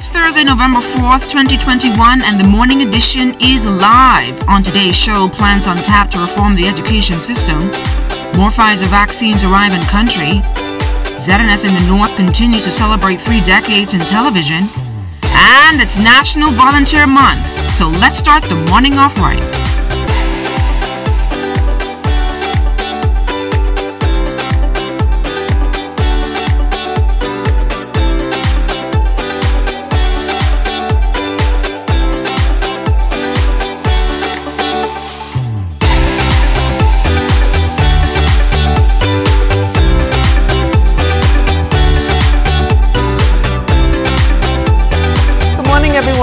It's Thursday, November 4th, 2021, and the morning edition is live. On today's show, plans on tap to reform the education system. More Pfizer vaccines arrive in country. ZNS in the North continues to celebrate 3 decades in television. And it's National Volunteer Month, so let's start the morning off right.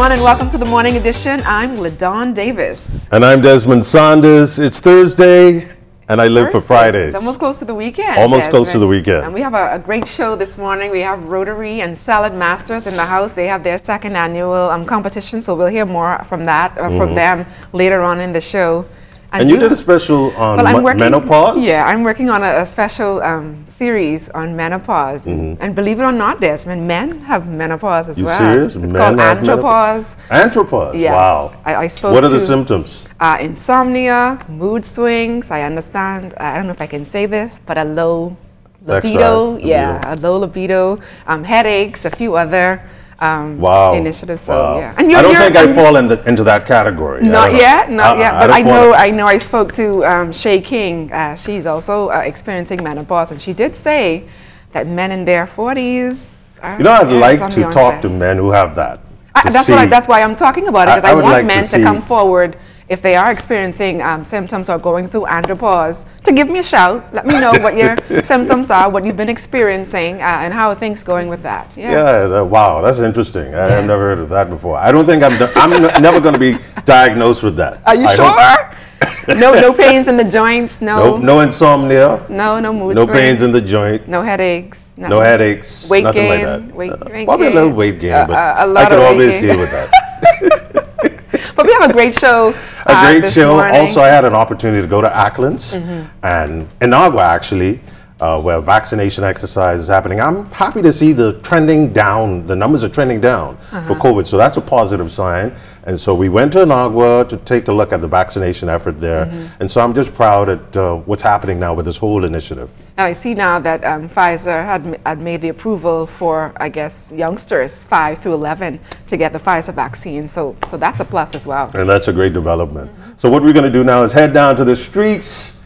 And welcome to the morning edition. I'm LaDawn Davis. And I'm Desmond Saunders. It's Thursday, and I live for Fridays. It's almost close to the weekend. Almost close to the weekend. And we have a great show this morning. We have Rotary and Salad Masters in the house. They have their second annual competition, so we'll hear more from that from them later on in the show. And you did a special on menopause? Yeah, I'm working on a special series on menopause. And believe it or not, Desmond, men have menopause as well. You serious? It's called andropause. Andropause? Yes. Wow. I spoke What are the symptoms? Insomnia, mood swings, I understand, I don't know if I can say this, but a low libido. Yeah, a low libido, headaches, a few other initiatives. So yeah, and I don't think I fall into that category. Not yet. But I know. I spoke to Shay King. She's also experiencing menopause, and she did say that men in their 40s. I'd like to talk to men who have that. That's why I'm talking about it, because I want like men to come forward if they are experiencing symptoms or going through andropause, to give me a shout. Let me know what your symptoms are, what you've been experiencing, and how are things going with that. Wow, that's interesting. I've never heard of that before. I don't think I'm never going to be diagnosed with that. Are you sure? No pains in the joints. No insomnia. No mood swings. Pains in the joint. No headaches. No headaches. Weight nothing gain. like that. Probably a little weight gain, but I could always deal with that. But we have a great show. This morning. Also, I had an opportunity to go to Acklands and Inagua, actually, where vaccination exercise is happening. I'm happy to see the numbers are trending down for COVID, so that's a positive sign. And so we went to Inagua to take a look at the vaccination effort there. And so I'm just proud at what's happening now with this whole initiative. And I see now that Pfizer had made the approval for, I guess, youngsters 5 through 11 to get the Pfizer vaccine. So that's a plus as well. And that's a great development. So what we're going to do now is head down to the streets.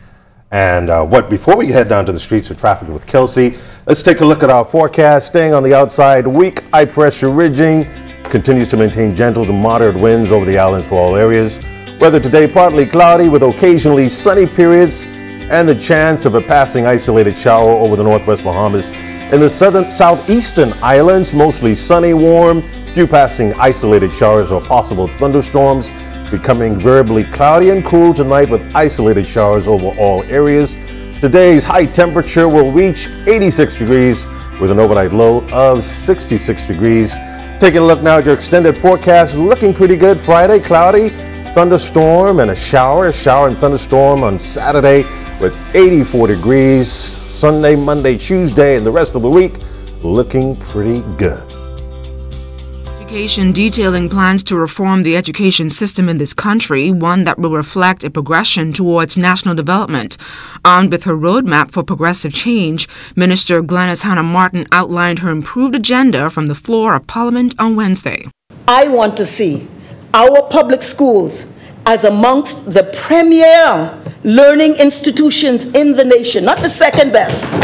And before we head down to the streets of traffic with Kelsey, let's take a look at our forecast. Staying on the outside, weak high pressure ridging continues to maintain gentle to moderate winds over the islands for all areas. Weather today partly cloudy with occasionally sunny periods and the chance of a passing isolated shower over the northwest Bahamas. In the southeastern islands, mostly sunny, warm, few passing isolated showers or possible thunderstorms. Becoming variably cloudy and cool tonight with isolated showers over all areas. Today's high temperature will reach 86 degrees with an overnight low of 66 degrees. Taking a look now at your extended forecast, looking pretty good. Friday, cloudy, thunderstorm and a shower and thunderstorm on Saturday with 84 degrees. Sunday, Monday, Tuesday, and the rest of the week looking pretty good. Detailing plans to reform the education system in this country, one that will reflect a progression towards national development. Armed with her roadmap for progressive change, Minister Glenys Hanna-Martin outlined her improved agenda from the floor of Parliament on Wednesday. I want to see our public schools as amongst the premier learning institutions in the nation, not the second best.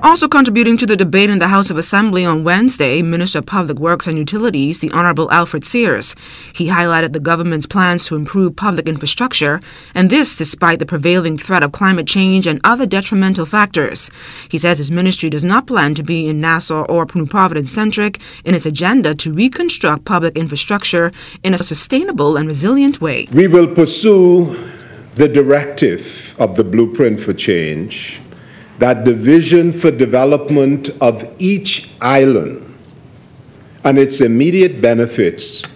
Also contributing to the debate in the House of Assembly on Wednesday, Minister of Public Works and Utilities, the Honorable Alfred Sears. He highlighted the government's plans to improve public infrastructure, and this despite the prevailing threat of climate change and other detrimental factors. He says his ministry does not plan to be in Nassau or New Providence-centric in its agenda to reconstruct public infrastructure in a sustainable and resilient way. We will pursue the directive of the Blueprint for Change, that the vision for development of each island and its immediate benefits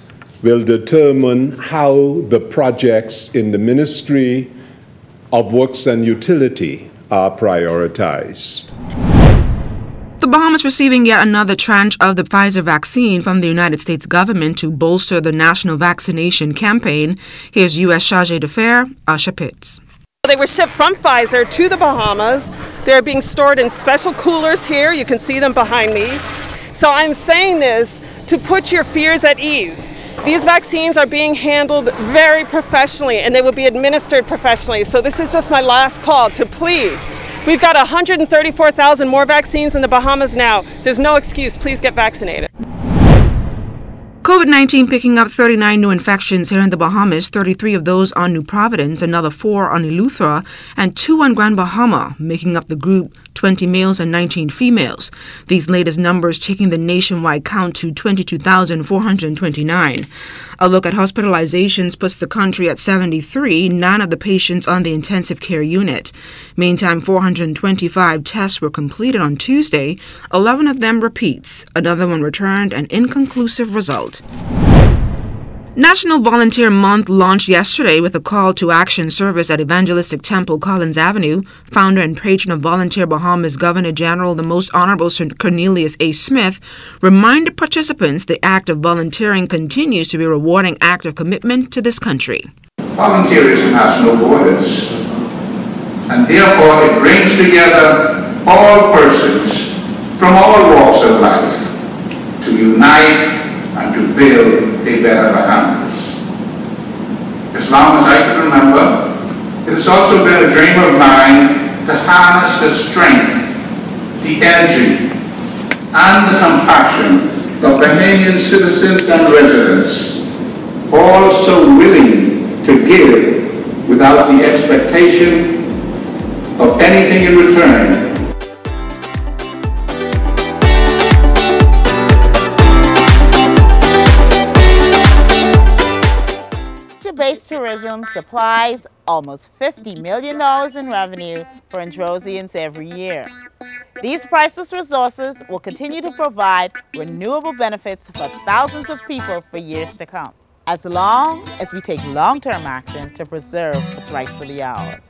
will determine how the projects in the Ministry of Works and Utility are prioritized. the Bahamas receiving yet another tranche of the Pfizer vaccine from the United States government to bolster the national vaccination campaign. Here's U.S. Chargé d'Affaires, Asha Pitts. They were shipped from Pfizer to the Bahamas. They're being stored in special coolers here. You can see them behind me. So I'm saying this to put your fears at ease. These vaccines are being handled very professionally and they will be administered professionally. So this is just my last call to please. We've got 134,000 more vaccines in the Bahamas now. There's no excuse. Please get vaccinated. COVID-19 picking up 39 new infections here in the Bahamas, 33 of those on New Providence, another 4 on Eleuthera, and 2 on Grand Bahama, making up the group 20 males and 19 females. These latest numbers taking the nationwide count to 22,429. A look at hospitalizations puts the country at 73, 9 of the patients on the intensive care unit. Meantime, 425 tests were completed on Tuesday, 11 of them repeats. Another one returned an inconclusive result. National Volunteer Month launched yesterday with a call to action service at Evangelistic Temple, Collins Avenue. Founder and patron of Volunteer Bahamas Governor General, the Most Honorable Sir Cornelius A. Smith, reminded participants the act of volunteering continues to be a rewarding act of commitment to this country. Volunteerism has no borders, and therefore it brings together all persons from all walks of life to unite and to build a better Bahamas. As long as I can remember, it has also been a dream of mine to harness the strength, the energy, and the compassion of Bahamian citizens and residents, all so willing to give without the expectation of anything in return. Based tourism supplies almost $50 million in revenue for Androsians every year. These priceless resources will continue to provide renewable benefits for thousands of people for years to come, as long as we take long-term action to preserve what's rightfully ours.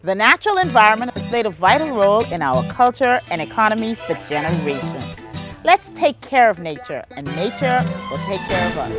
The natural environment has played a vital role in our culture and economy for generations. Let's take care of nature, and nature will take care of us.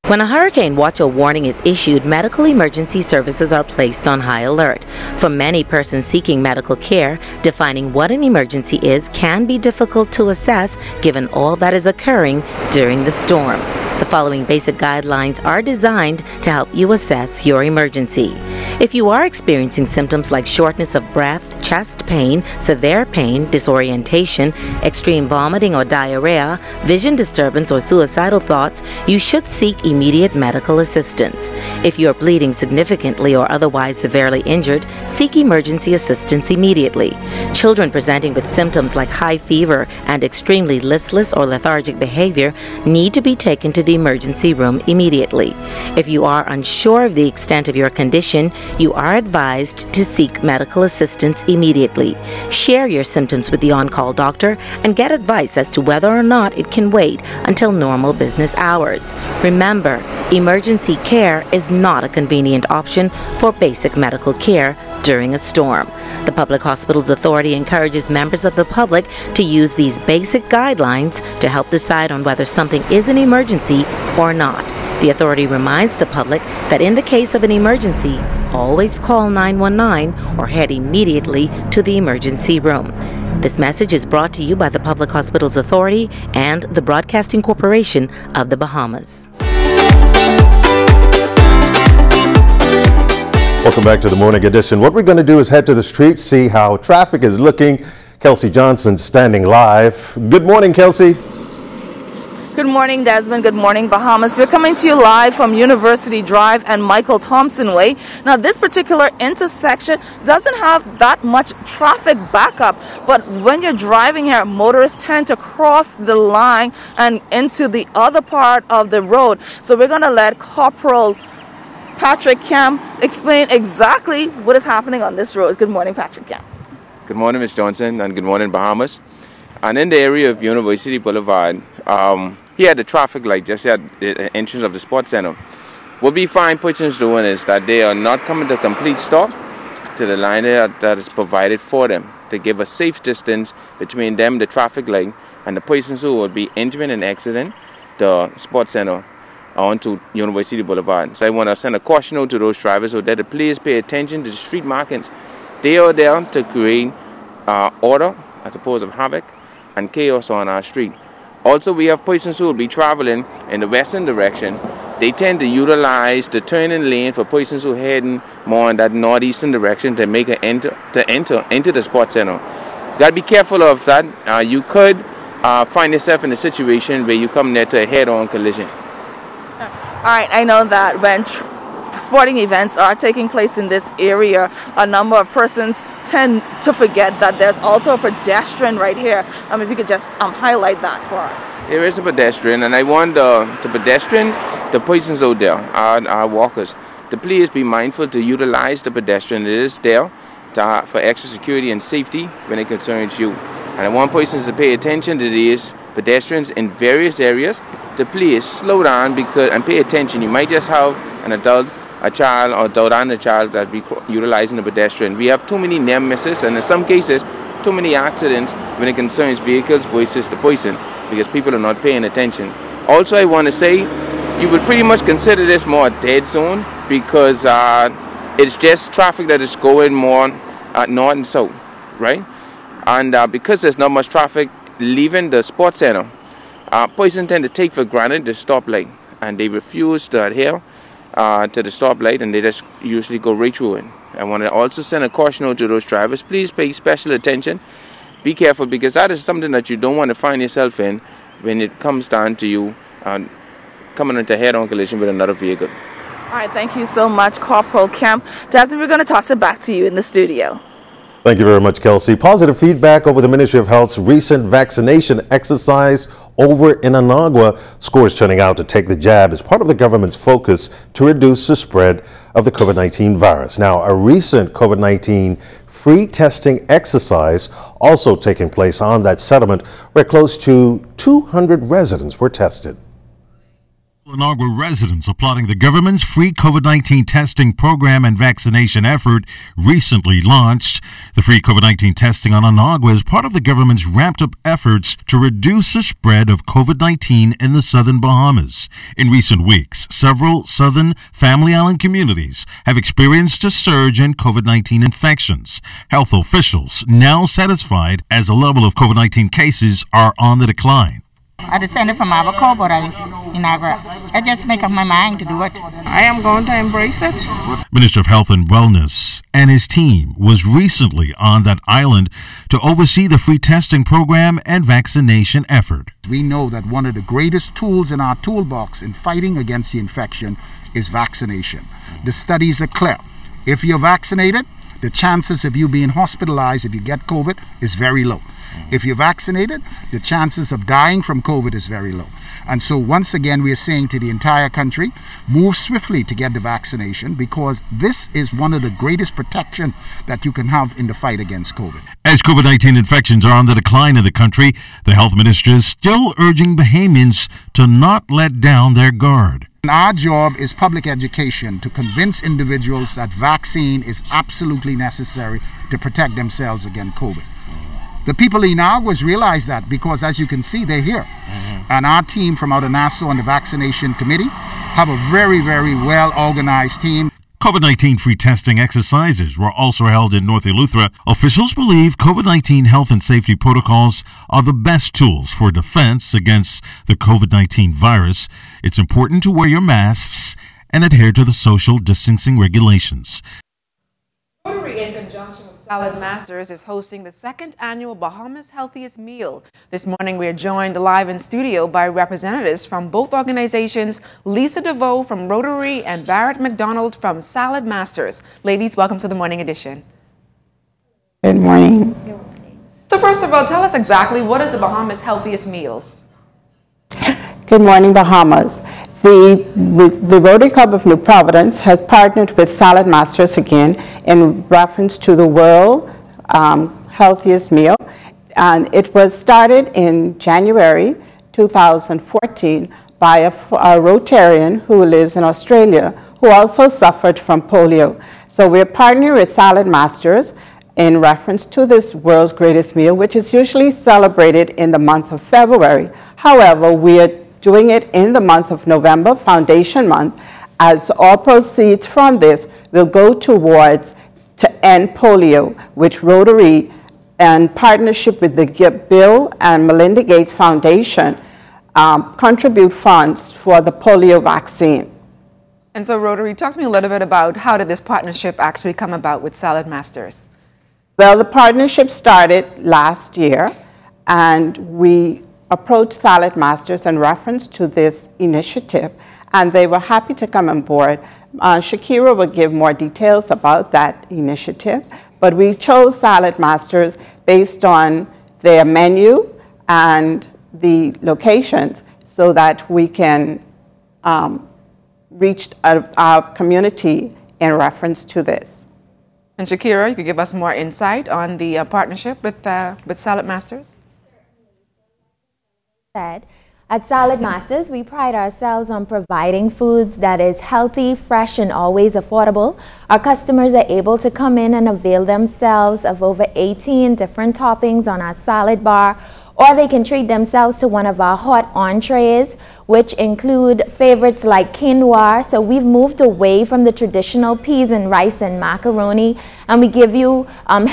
When a hurricane watch or warning is issued, medical emergency services are placed on high alert. For many persons seeking medical care, defining what an emergency is can be difficult to assess given all that is occurring during the storm. The following basic guidelines are designed to help you assess your emergency. If you are experiencing symptoms like shortness of breath, chest pain, severe pain, disorientation, extreme vomiting or diarrhea, vision disturbance or suicidal thoughts, you should seek immediate medical assistance. If you are bleeding significantly or otherwise severely injured, seek emergency assistance immediately. Children presenting with symptoms like high fever and extremely listless or lethargic behavior need to be taken to the emergency room immediately. If you are unsure of the extent of your condition, you are advised to seek medical assistance immediately. Share your symptoms with the on-call doctor and get advice as to whether or not it can wait until normal business hours. Remember, emergency care is not a convenient option for basic medical care during a storm. The Public Hospitals Authority encourages members of the public to use these basic guidelines to help decide on whether something is an emergency or not. The authority reminds the public that in the case of an emergency, always call 919 or head immediately to the emergency room. This message is brought to you by the Public Hospitals Authority and the Broadcasting Corporation of the Bahamas. Welcome back to the Morning Edition. What we're going to do is head to the streets, see how traffic is looking. Kelsey Johnson standing live. Good morning, Kelsey. Good morning, Desmond. Good morning, Bahamas. We're coming to you live from University Drive and Michael Thompson Way. Now, this particular intersection doesn't have that much traffic backup, but when you're driving here, motorists tend to cross the line and into the other part of the road. So we're going to let Corporal Patrick Kemp explain exactly what is happening on this road. Good morning, Patrick Kemp. Good morning, Ms. Johnson, and good morning, Bahamas. And in the area of University Boulevard, here the traffic light just at the entrance of the sports center. What we find persons doing is that they are not coming to complete stop to the line that is provided for them. to give a safe distance between them, the traffic light, and the persons who will be entering an accident, the sports center, onto University Boulevard. So I want to send a caution out to those drivers so that the please pay attention to the street markings. They are there to create order as opposed to havoc and chaos on our street. Also, we have persons who will be traveling in the western direction. They tend to utilize the turning lane for persons who are heading more in that northeastern direction to make an enter into the sports center. You got to be careful of that. You could find yourself in a situation where you come near to a head-on collision. All right, I know that when sporting events are taking place in this area, a number of persons tend to forget that there's also a pedestrian right here. If you could just highlight that for us. There is a pedestrian, and I want the pedestrian, the persons out there, our walkers, to please be mindful to utilize the pedestrian. It is there for extra security and safety when it concerns you. And I want persons to pay attention to these pedestrians in various areas to please slow down and pay attention. You might just have an adult, a child, or adult and a child that be utilizing the pedestrian. We have too many near misses, and in some cases, too many accidents when it concerns vehicles versus the person, because people are not paying attention. Also, I want to say, you would pretty much consider this more a dead zone because it's just traffic that is going more north and south, right? And because there's not much traffic leaving the sports center, persons tend to take for granted the stoplight, and they refuse to adhere to the stoplight, and they just usually go right through it. I want to also send a caution out to those drivers. Please pay special attention. Be careful, because that is something that you don't want to find yourself in when it comes down to you coming into head-on collision with another vehicle. All right, thank you so much, Corporal Kemp. Desmond, we're going to toss it back to you in the studio. Thank you very much, Kelsey. Positive feedback over the Ministry of Health's recent vaccination exercise over in Inagua. Scores turning out to take the jab as part of the government's focus to reduce the spread of the COVID-19 virus. Now, a recent COVID-19 free testing exercise also taking place on that settlement where close to 200 residents were tested. Inagua residents applauding the government's free COVID-19 testing program and vaccination effort recently launched. The free COVID-19 testing on Inagua is part of the government's ramped-up efforts to reduce the spread of COVID-19 in the southern Bahamas. In recent weeks, several southern Family Island communities have experienced a surge in COVID-19 infections. Health officials now satisfied as the level of COVID-19 cases are on the decline. I descended from Abaco, but I just make up my mind to do it. I am going to embrace it. Minister of Health and Wellness and his team was recently on that island to oversee the free testing program and vaccination effort. We know that one of the greatest tools in our toolbox in fighting against the infection is vaccination. The studies are clear. If you're vaccinated, the chances of you being hospitalized if you get COVID is very low. If you're vaccinated, the chances of dying from COVID is very low. And so once again, we are saying to the entire country, move swiftly to get the vaccination, because this is one of the greatest protection that you can have in the fight against COVID. As COVID-19 infections are on the decline in the country, the health minister is still urging Bahamians to not let down their guard. Our job is public education to convince individuals that vaccine is absolutely necessary to protect themselves against COVID. The people in Aguas realize that because, as you can see, they're here. And our team from out of Nassau and the vaccination committee have a very, very well-organized team. COVID-19 free testing exercises were also held in North Eleuthera. Officials believe COVID-19 health and safety protocols are the best tools for defense against the COVID-19 virus. It's important to wear your masks and adhere to the social distancing regulations. Rotary, in conjunction with Salad Masters, is hosting the second annual Bahamas Healthiest Meal. This morning, we are joined live in studio by representatives from both organizations, Lisa DeVoe from Rotary and Barrett McDonald from Salad Masters. Ladies, welcome to the morning edition. Good morning. So first of all, tell us exactly what is the Bahamas Healthiest Meal? Good morning, Bahamas. The Rotary Club of New Providence has partnered with Salad Masters again in reference to the World Healthiest Meal. And it was started in January 2014 by a Rotarian who lives in Australia who also suffered from polio. So we're partnering with Salad Masters in reference to this world's greatest meal, which is usually celebrated in the month of February. However, we are doing it in the month of November, Foundation Month, as all proceeds from this will go towards to end polio, which Rotary, in partnership with the Bill and Melinda Gates Foundation, contribute funds for the polio vaccine. And so Rotary, talk to me a little bit about how did this partnership actually come about with Salad Masters? Well, the partnership started last year, and we approached Salad Masters in reference to this initiative, and they were happy to come on board. Shakira will give more details about that initiative, but we chose Salad Masters based on their menu and the locations so that we can reach our community in reference to this. And Shakira, you could give us more insight on the partnership with Salad Masters? At Salad Masters, we pride ourselves on providing food that is healthy, fresh, and always affordable. Our customers are able to come in and avail themselves of over 18 different toppings on our salad bar, or they can treat themselves to one of our hot entrees, which include favorites like quinoa. So we've moved away from the traditional peas and rice and macaroni, and we give you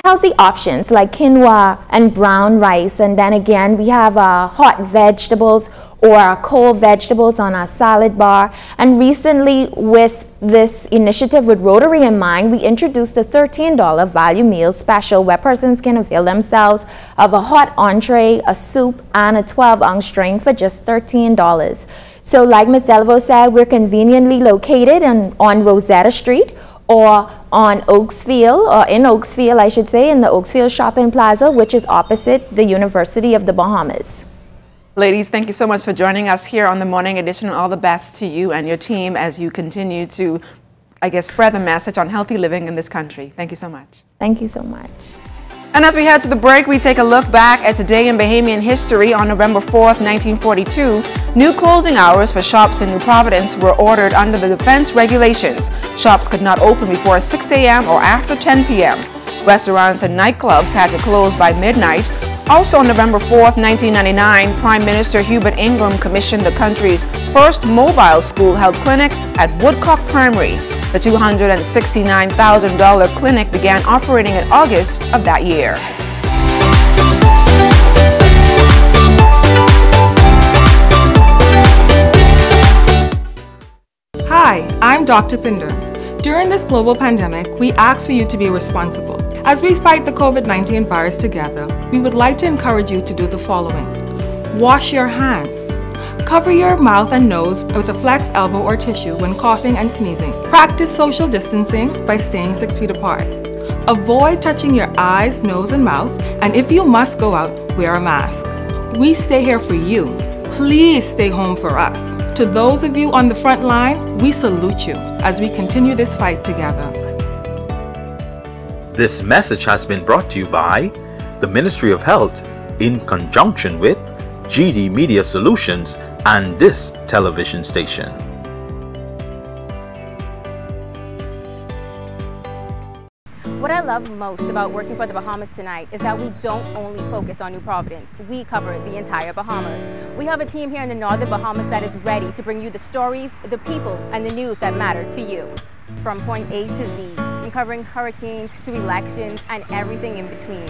healthy options like quinoa and brown rice. And then again, we have hot vegetables or our cold vegetables on our salad bar. And recently, with this initiative with Rotary in mind, we introduced a $13 value meal special where persons can avail themselves of a hot entree, a soup, and a 12-ounce drink for just $13. So like Ms. Delvaux said, we're conveniently located on Rosetta Street or on Oaksfield, or in Oaksfield, I should say, in the Oaksfield Shopping Plaza, which is opposite the University of the Bahamas. Ladies, thank you so much for joining us here on the Morning Edition. All the best to you and your team as you continue to, I guess, spread the message on healthy living in this country. Thank you so much. Thank you so much. And as we head to the break, we take a look back at today in Bahamian history. On November 4th, 1942, new closing hours for shops in New Providence were ordered under the defense regulations. Shops could not open before 6 a.m. or after 10 p.m. Restaurants and nightclubs had to close by midnight. Also on November 4th, 1999, Prime Minister Hubert Ingraham commissioned the country's first mobile school health clinic at Woodcock Primary. The $269,000 clinic began operating in August of that year. Hi, I'm Dr. Pinder. During this global pandemic, we ask for you to be responsible. As we fight the COVID-19 virus together, we would like to encourage you to do the following. Wash your hands. Cover your mouth and nose with a flex elbow or tissue when coughing and sneezing. Practice social distancing by staying 6 feet apart. Avoid touching your eyes, nose, and mouth, and if you must go out, wear a mask. We stay here for you. Please stay home for us. To those of you on the front line, we salute you as we continue this fight together. This message has been brought to you by the Ministry of Health in conjunction with GD Media Solutions and this television station. What I love most about working for the Bahamas Tonight is that we don't only focus on New Providence, we cover the entire Bahamas. We have a team here in the Northern Bahamas that is ready to bring you the stories, the people, and the news that matter to you. From point A to Z, from covering hurricanes to elections and everything in between.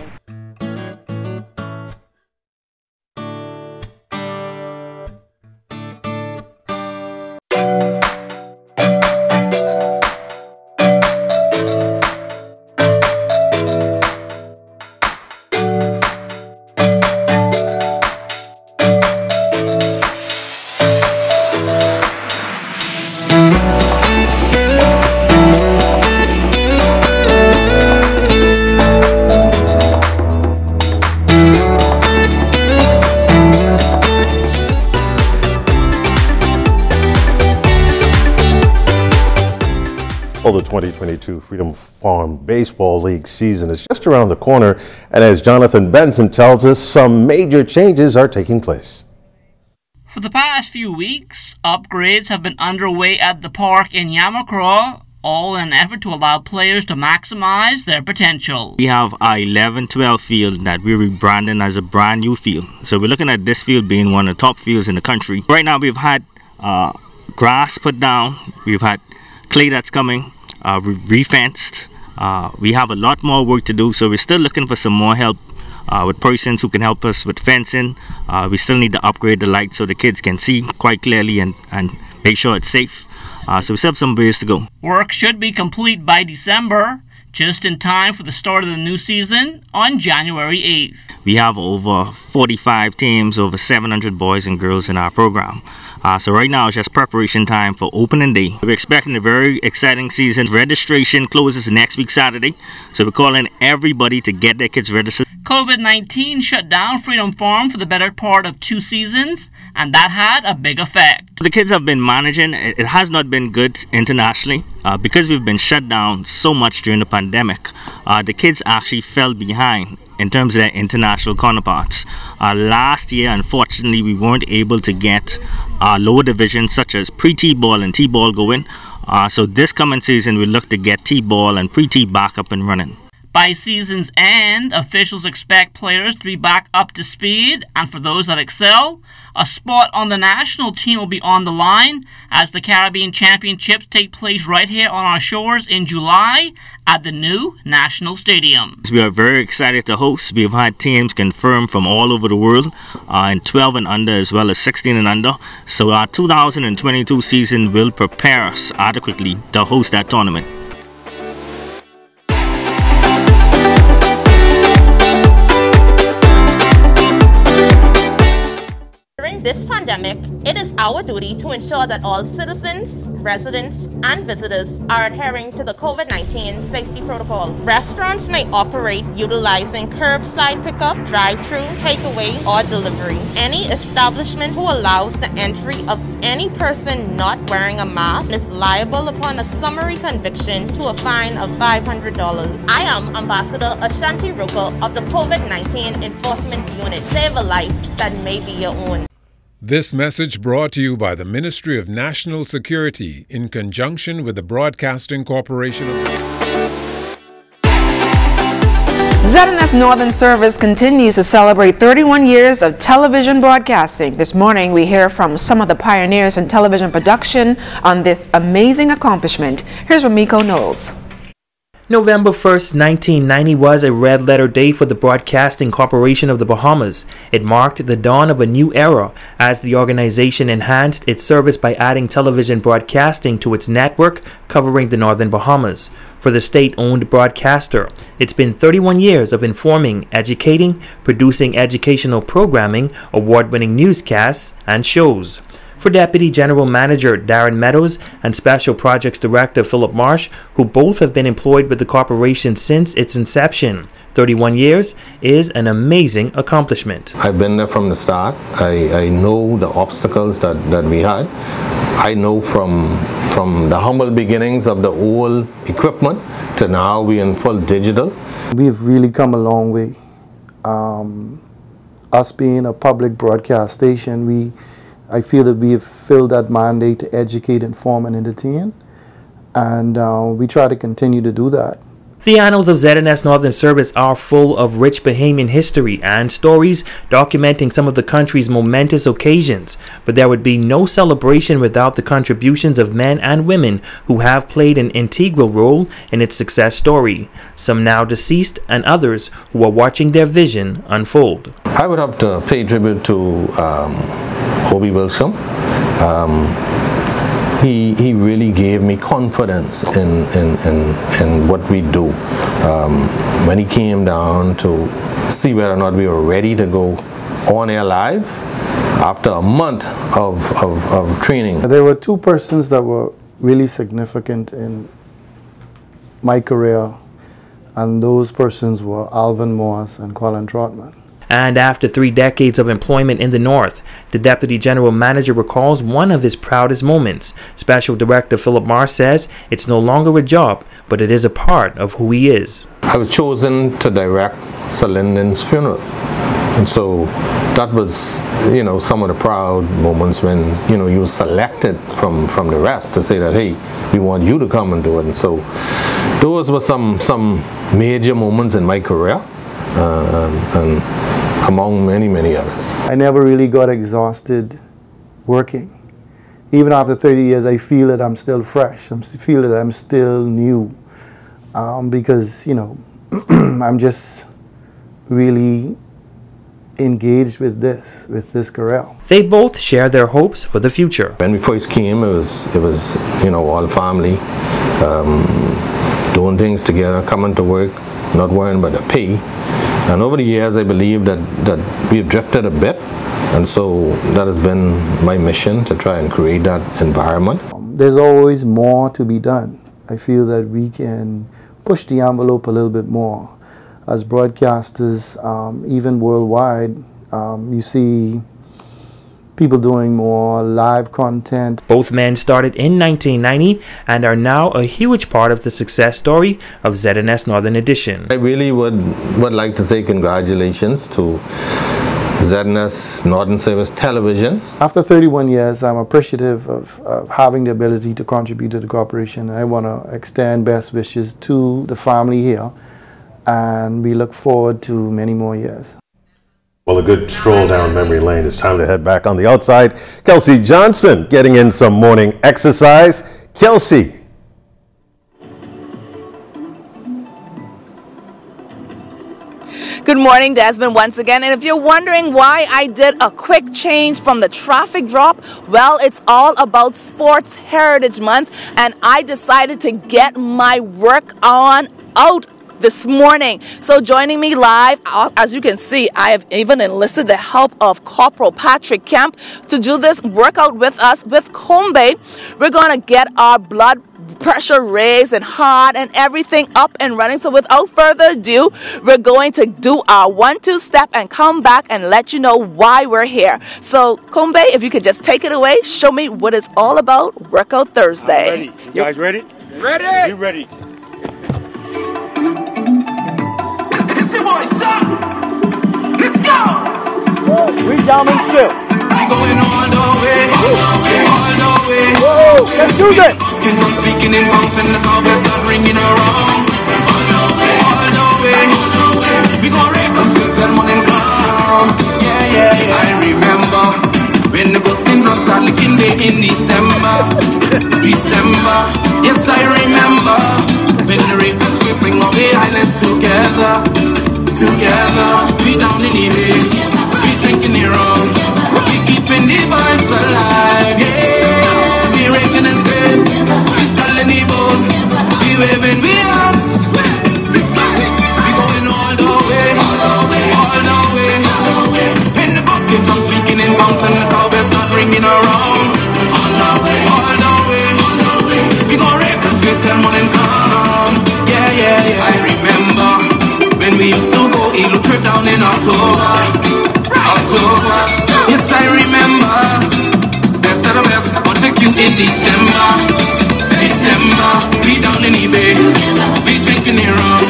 Well, the 2022 Freedom Farm Baseball League season is just around the corner, and as Jonathan Benson tells us, some major changes are taking place. For the past few weeks, upgrades have been underway at the park in Yamacraw, all in an effort to allow players to maximize their potential. We have our 11-12 field that we're rebranding as a brand new field. So we're looking at this field being one of the top fields in the country. Right now we've had grass put down, we've had clay that's coming, we've refenced. We have a lot more work to do, so we're still looking for some more help with persons who can help us with fencing. We still need to upgrade the lights so the kids can see quite clearly and make sure it's safe. So we still have some ways to go. Work should be complete by December, just in time for the start of the new season on January 8th. We have over 45 teams, over 700 boys and girls in our program. So right now it's just preparation time for opening day. We're expecting a very exciting season. Registration closes next week Saturday, so we're calling everybody to get their kids registered. COVID-19 shut down Freedom Farm for the better part of 2 seasons, and that had a big effect. The kids have been managing. It has not been good internationally because we've been shut down so much during the pandemic. The kids actually fell behind in terms of their international counterparts. Last year, unfortunately, we weren't able to get lower divisions such as pre-T-ball and T-ball going. So this coming season, we look to get T-ball and pre-T back up and running. By season's end, officials expect players to be back up to speed, and for those that excel, a spot on the national team will be on the line as the Caribbean Championships take place right here on our shores in July at the new National Stadium. We are very excited to host. We have had teams confirmed from all over the world in 12 and under as well as 16 and under. So our 2022 season will prepare us adequately to host that tournament. During this pandemic, it is our duty to ensure that all citizens, residents, and visitors are adhering to the COVID-19 safety protocol. Restaurants may operate utilizing curbside pickup, drive-through, takeaway, or delivery. Any establishment who allows the entry of any person not wearing a mask is liable upon a summary conviction to a fine of $500. I am Ambassador Ashanti Roka of the COVID-19 Enforcement Unit. Save a life that may be your own. This message brought to you by the Ministry of National Security in conjunction with the Broadcasting Corporation of... ZNS Northern Service continues to celebrate 31 years of television broadcasting. This morning, we hear from some of the pioneers in television production on this amazing accomplishment. Here's Ramiko Knowles. November 1st, 1990 was a red-letter day for the Broadcasting Corporation of the Bahamas. It marked the dawn of a new era as the organization enhanced its service by adding television broadcasting to its network covering the Northern Bahamas. For the state-owned broadcaster, it's been 31 years of informing, educating, producing educational programming, award-winning newscasts, and shows. For Deputy General Manager Darren Meadows and Special Projects Director Philip Marsh, who both have been employed with the corporation since its inception, 31 years is an amazing accomplishment. I've been there from the start. I know the obstacles that we had. I know from the humble beginnings of the old equipment to now we in full digital. We've really come a long way. Us being a public broadcast station, I feel that we have filled that mandate to educate, inform, and entertain, and we try to continue to do that. The annals of ZNS Northern Service are full of rich Bahamian history and stories documenting some of the country's momentous occasions, but there would be no celebration without the contributions of men and women who have played an integral role in its success story, some now deceased and others who are watching their vision unfold. I would have to pay tribute to Hobie Wilson. He really gave me confidence in what we do. When he came down to see whether or not we were ready to go on air live after a month of training. There were two persons that were really significant in my career, and those persons were Alvin Moss and Colin Trotman. And after 3 decades of employment in the North, the Deputy General Manager recalls one of his proudest moments. Special Director Philip Marsh says it's no longer a job, but it is a part of who he is. I was chosen to direct Sir Lyndon's funeral. And so that was, some of the proud moments when, you were selected from the rest to say that, hey, we want you to come and do it. And so those were some major moments in my career, and among many, many others. I never really got exhausted working. Even after 30 years, I feel that I'm still fresh. I feel that I'm still new, because, I'm just really engaged with this career. They both share their hopes for the future. When we first came, it was all family, doing things together, coming to work, not worrying about the pay. And over the years, I believe that we've drifted a bit, and so that has been my mission, to try and create that environment. There's always more to be done. I feel that we can push the envelope a little bit more. As broadcasters, even worldwide, you see people doing more live content. Both men started in 1990 and are now a huge part of the success story of ZNS Northern Edition. I really would like to say congratulations to ZNS Northern Service Television. After 31 years, I'm appreciative of having the ability to contribute to the corporation. I want to extend best wishes to the family here, and we look forward to many more years. Well, a good stroll down memory lane. It's time to head back on the outside. Kelsey Johnson getting in some morning exercise. Kelsey. Good morning, Desmond, once again. And if you're wondering why I did a quick change from the traffic drop, well, it's all about Sports Heritage Month, and I decided to get my work on out this morning. So joining me live, as you can see, I have even enlisted the help of Corporal Patrick Kemp to do this workout with us with Combe. We're going to get our blood pressure raised and heart and everything up and running. So without further ado, we're going to do our 1-2 step and come back and let you know why we're here. So Combe, if you could just take it away, show me what it's all about. Workout Thursday. Ready. You guys ready? Ready. You ready? It's your boy, Sean. Let's go. Reach down and still. We going all the way, all the way. Whoa, let's do this. I'm speaking in tongues and the cowbells start ringing around. All the way, all the way, all the way. We gon' rake up straight till morning come. Yeah. I remember when the ghosting drums start licking day in December. Yes, I remember when the rakers we bring all the islands together. We down in the bay, we drinking the rum, we keeping the vibes alive. Yeah, we raking and straight, we sculling the boat, we waving we hands. We going all the way, all the way, all the way, all the way. When the basket comes speaking in tongues and the cowbells start ringing around. All the way, all the way, all the way. We gon' rake and straight till morning come. Yeah. I remember when we used to go a little trip down in October. Yes, I remember. Best of the best, but take you in December. We down in eBay, we drinking the rum,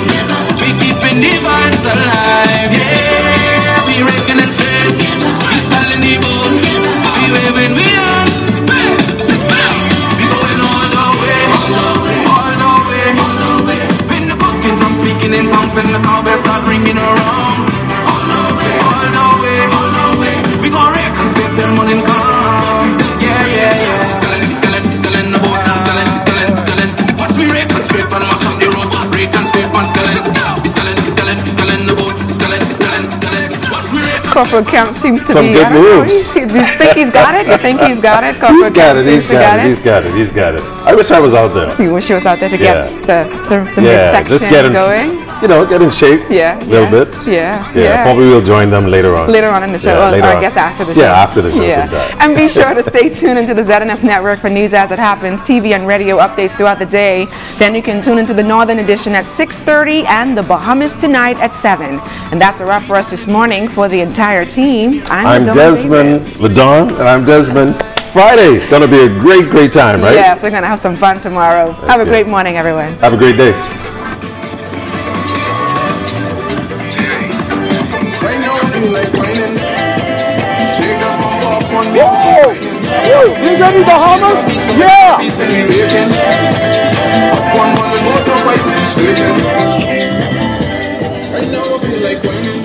we keeping the vibes alive. Yeah, we raking it straight, we styling the boat, we waving we hands. We going all the way, all the way, all the way, all the way. When the busking drum speaking in tongues and the cowbells start ringing around. All the way, all the way, all the way. We gon' rake and straight till morning come. Yeah. We skellin' the boat, we skellin'. Watch me rake and scrape and mash up the road. Rake and scrape and skellin'. We skellin' the boat, we skellin'. Watch me rake. Corporal Kemp seems to Some be good moves. Do you think he's got it? You think he's got it? He's got it. He's got it. I wish I was out there. You wish he was out there to get the midsection just get going? Get in shape. Yeah. A little bit. Yeah. Probably we'll join them later on. Later on in the show. I guess after the show. Yeah, after the show. And be sure to stay tuned into the ZNS Network for news as it happens, TV and radio updates throughout the day. Then you can tune into the Northern Edition at 6:30 and the Bahamas Tonight at 7. And that's a wrap for us this morning. For the entire team, I'm Desmond Ladon, and I'm Desmond. Friday, gonna be a great time, right? Yes, we're gonna have some fun tomorrow. Have a great morning, everyone. Have a great day. Right now, I feel like We ready, Bahamas? Yeah! Right now I feel like winning.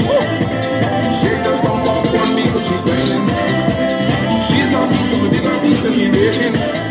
Shake that bum up on me 'cause we winning. She's a piece of a bigger piece when we making.